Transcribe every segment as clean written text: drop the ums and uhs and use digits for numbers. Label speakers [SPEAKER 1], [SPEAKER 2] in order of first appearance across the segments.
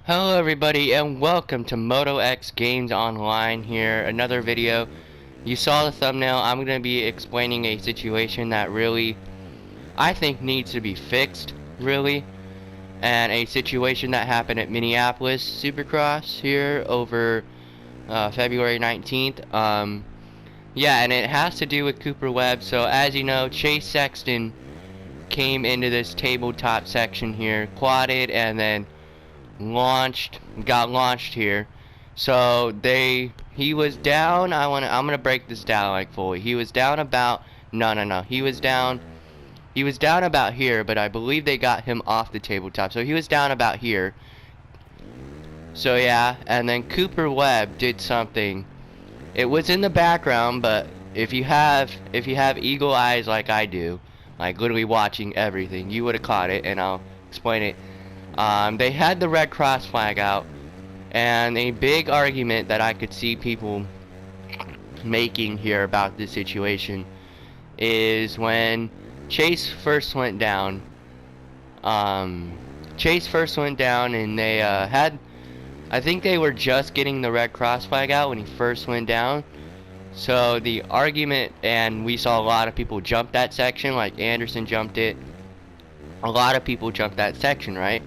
[SPEAKER 1] Hello everybody and welcome to Moto X Games Online here, another video. You saw the thumbnail. I'm going to be explaining a situation that really, I think needs to be fixed, really. And a situation that happened at Minneapolis Supercross here over February 19th. Yeah, and it has to do with Cooper Webb. So as you know, Chase Sexton came into this tabletop section here, quadded, and then got launched here. So he was down. I'm gonna break this down like fully. He was down about no. He was down about here, but I believe they got him off the tabletop. So he was down about here. So yeah, and then Cooper Webb did something. It was in the background, but if you have eagle eyes like I do, like literally watching everything, you would have caught it, and I'll explain it. They had the red cross flag out, and a big argument that I could see people making here about this situation is when Chase first went down. And they I think they were just getting the red cross flag out when he first went down. So the argument, and we saw a lot of people jump that section, like Anderson jumped it. A lot of people jumped that section, right?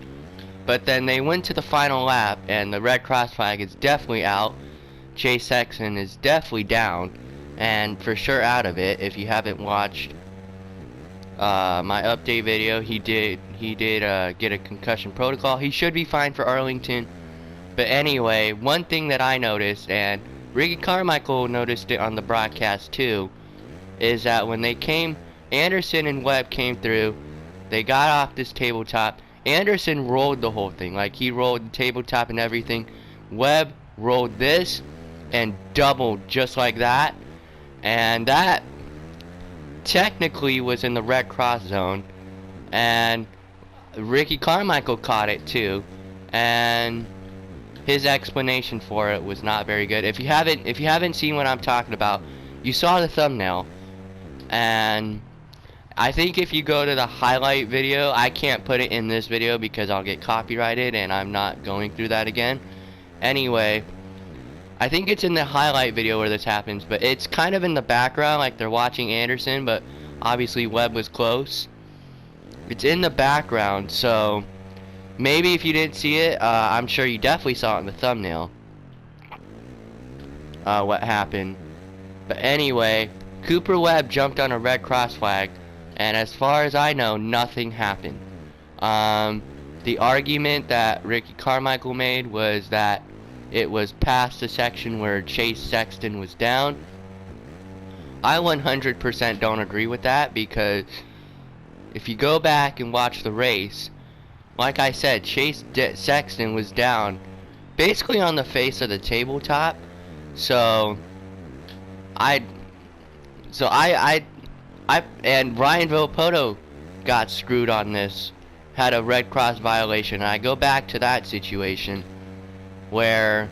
[SPEAKER 1] But then they went to the final lap, and the red cross flag is definitely out. Chase Sexton is definitely down, and for sure out of it. If you haven't watched my update video, he did get a concussion protocol. He should be fine for Arlington. But anyway, one thing that I noticed, and Ricky Carmichael noticed it on the broadcast too, is that when they came, Anderson and Webb came through, they got off this tabletop. Anderson rolled the whole thing, like he rolled the tabletop and everything. Webb rolled this and doubled just like that, and that technically was in the red cross zone, and Ricky Carmichael caught it too, and his explanation for it was not very good. If you haven't seen what I'm talking about, you saw the thumbnail, and I think if you go to the highlight video, I can't put it in this video because I'll get copyrighted, and I'm not going through that again. Anyway, I think it's in the highlight video where this happens, but it's kind of in the background, like they're watching Anderson, but obviously Webb was close. It's in the background, so maybe if you didn't see it, I'm sure you definitely saw it in the thumbnail, what happened. But anyway, Cooper Webb jumped on a red cross flag, and as far as I know, nothing happened. The argument that Ricky Carmichael made was that it was past the section where Chase Sexton was down. I 100% don't agree with that, because if you go back and watch the race, like I said, Chase Sexton was down basically on the face of the tabletop. So and Ryan Villopoto got screwed on this, had a red cross violation. And I go back to that situation where,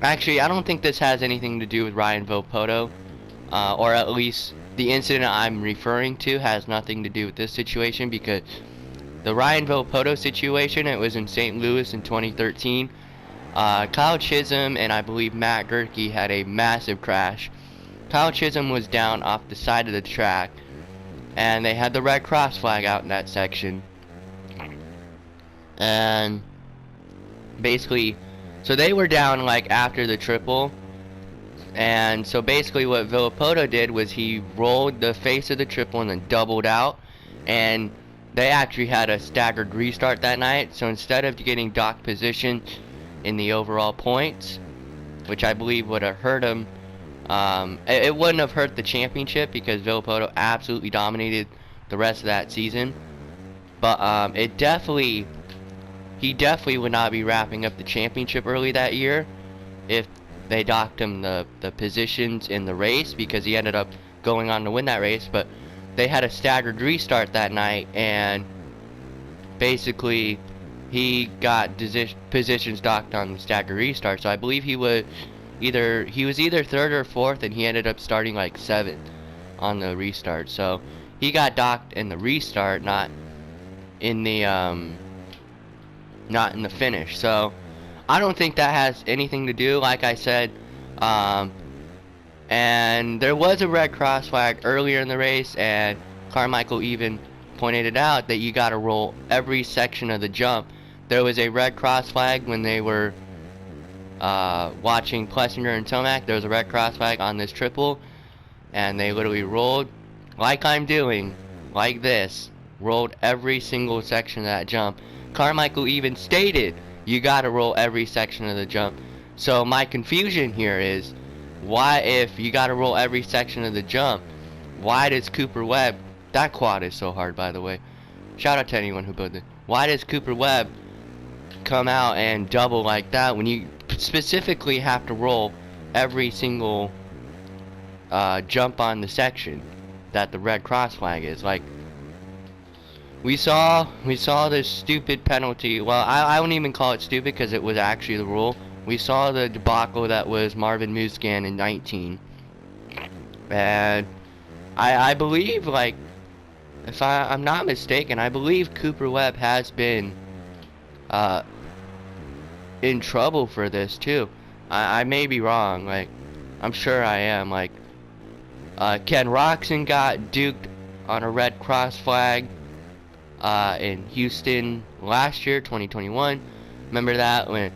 [SPEAKER 1] actually, I don't think this has anything to do with Ryan Villopoto, or at least the incident I'm referring to has nothing to do with this situation, because the Ryan Villopoto situation, it was in St. Louis in 2013. Kyle Chisholm and I believe Matt Gerke had a massive crash. Kyle Chisholm was down off the side of the track, and they had the red cross flag out in that section. And basically, so they were down like after the triple, and so basically what Villopoto did was he rolled the face of the triple and then doubled out, and they actually had a staggered restart that night. So instead of getting docked position in the overall points, which I believe would have hurt him, it wouldn't have hurt the championship because Villopoto absolutely dominated the rest of that season. But he definitely would not be wrapping up the championship early that year if they docked him the positions in the race, because he ended up going on to win that race. But they had a staggered restart that night, and basically he got positions docked on the staggered restart. So I believe he was either third or fourth, and he ended up starting like seventh on the restart. So he got docked in the restart, not in the not in the finish. So I don't think that has anything to do, like I said. And there was a red cross flag earlier in the race, and Carmichael even pointed it out that you got to roll every section of the jump. There was a red cross flag when they were watching Plessinger and Tomac. There was a red cross flag on this triple, and they literally rolled like I'm doing, like this, rolled every single section of that jump. Carmichael even stated you got to roll every section of the jump. So my confusion here is, why, if you got to roll every section of the jump, why does Cooper Webb, that quad is so hard, by the way, shout out to anyone who built it, why does Cooper Webb come out and double like that when you specifically have to roll every single jump on the section that the red cross flag is? Like, we saw this stupid penalty. Well, I wouldn't even call it stupid because it was actually the rule. We saw the debacle that was Marvin Muscan in 19, and I believe, like, if I'm not mistaken, I believe Cooper Webb has been in trouble for this too. I may be wrong, like, I'm sure I am. Like, Ken Roxon got duked on a red cross flag in Houston last year, 2021. Remember that, when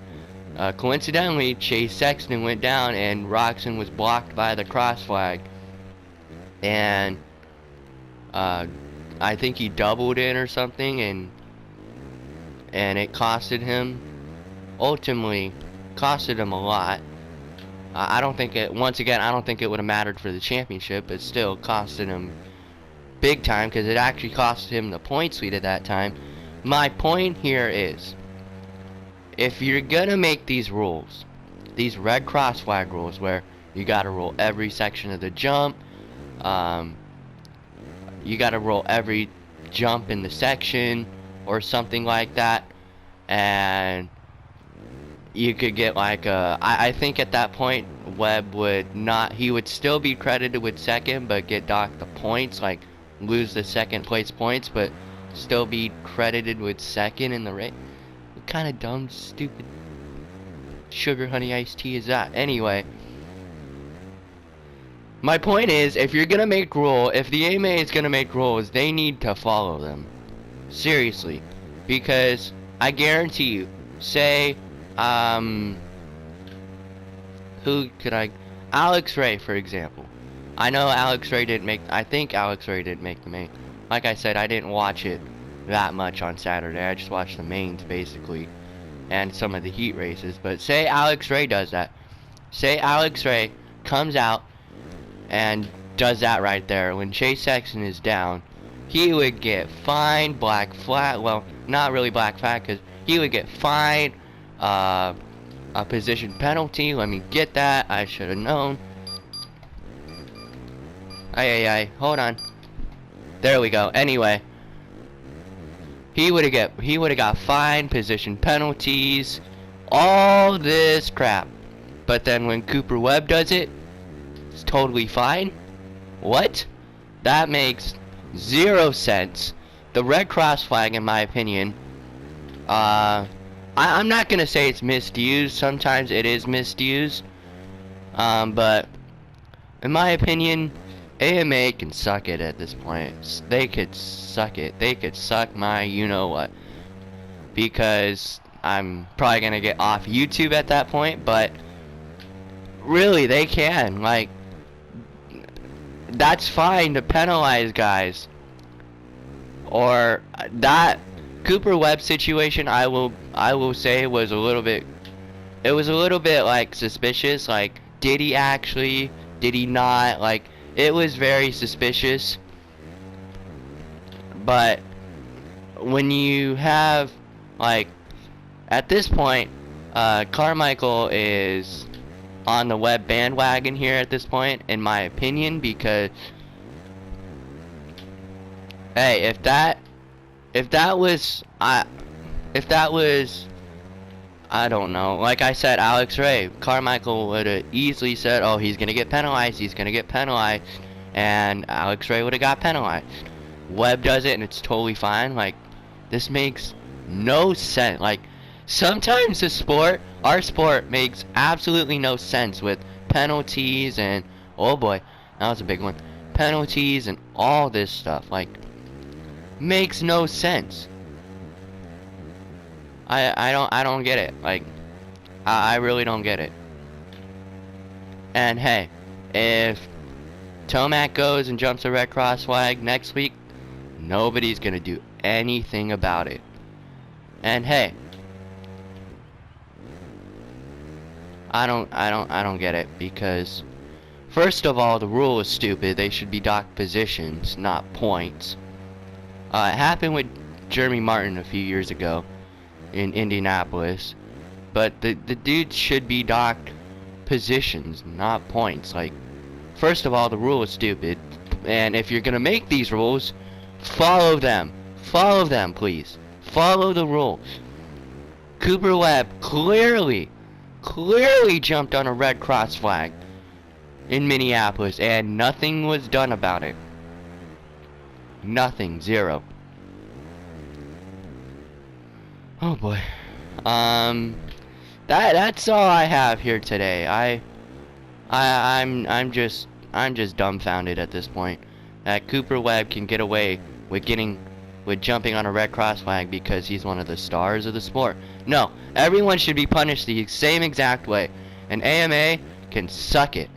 [SPEAKER 1] coincidentally Chase Sexton went down and Roxon was blocked by the cross flag, and I think he doubled in or something, and it costed him, ultimately costed him a lot. I don't think it, once again, I don't think it would have mattered for the championship, but still costed him big time, because it actually cost him the points lead at that time. My point here is, if you're gonna make these rules, these red cross flag rules, where you gotta roll every section of the jump, you gotta roll every jump in the section, or something like that, and you could get like I think at that point Webb would not, he would still be credited with second, but get docked the points, like lose the second place points, but still be credited with second in the race. What kind of dumb, stupid sugar honey iced tea is that? Anyway, my point is, if you're gonna make rule, if the AMA is gonna make rules, they need to follow them. Seriously. Because I guarantee you, say, who could I, Alex Ray, for example. I know Alex Ray didn't make, I think Alex Ray didn't make the main. Like I said, I didn't watch it that much on Saturday. I just watched the mains, basically, and some of the heat races. But say Alex Ray does that. Say Alex Ray comes out and does that right there when Chase Sexton is down. He would get fined, black flag, well, not really black flag, because he would get fined, a position penalty. Let me get that, I should have known. Hold on. There we go. Anyway, he would have got fined, position penalties, all this crap. But then when Cooper Webb does it, it's totally fine. What? That makes zero sense. The red cross flag, in my opinion, I'm not gonna say it's misused. Sometimes it is misused, but in my opinion, AMA can suck it at this point. They could suck it. They could suck my you-know-what. Because I'm probably gonna get off YouTube at that point, but really, they can. Like, that's fine to penalize guys. Or that Cooper Webb situation, I will say, was a little bit, it was a little bit like suspicious. Like, did he actually, did he not? Like, it was very suspicious. But when you have, like, at this point, Carmichael is on the Webb bandwagon here at this point, in my opinion, because, hey, if that was, I don't know, like I said, Alex Ray, Carmichael would have easily said, oh, he's gonna get penalized, and Alex Ray would have got penalized. Webb does it and it's totally fine. Like, this makes no sense. Like, Sometimes our sport makes absolutely no sense with penalties and, oh boy, that was a big one. Penalties and all this stuff, like, makes no sense. I don't get it. Like, I really don't get it. And hey, if Tomac goes and jumps a red cross flag next week, nobody's gonna do anything about it. And hey, I don't get it, because first of all, the rule is stupid. They should be docked positions, not points. It happened with Jeremy Martin a few years ago in Indianapolis, but the dude should be docked positions, not points. Like, first of all, the rule is stupid, and if you're gonna make these rules, follow them. Follow them, please. Follow the rules. Cooper Webb clearly jumped on a red cross flag in Minneapolis, and nothing was done about it. Nothing. Zero. Oh boy. That's all I have here today. I'm just dumbfounded at this point that Cooper Webb can get away with jumping on a red cross flag because he's one of the stars of the sport. No, everyone should be punished the same exact way, and AMA can suck it.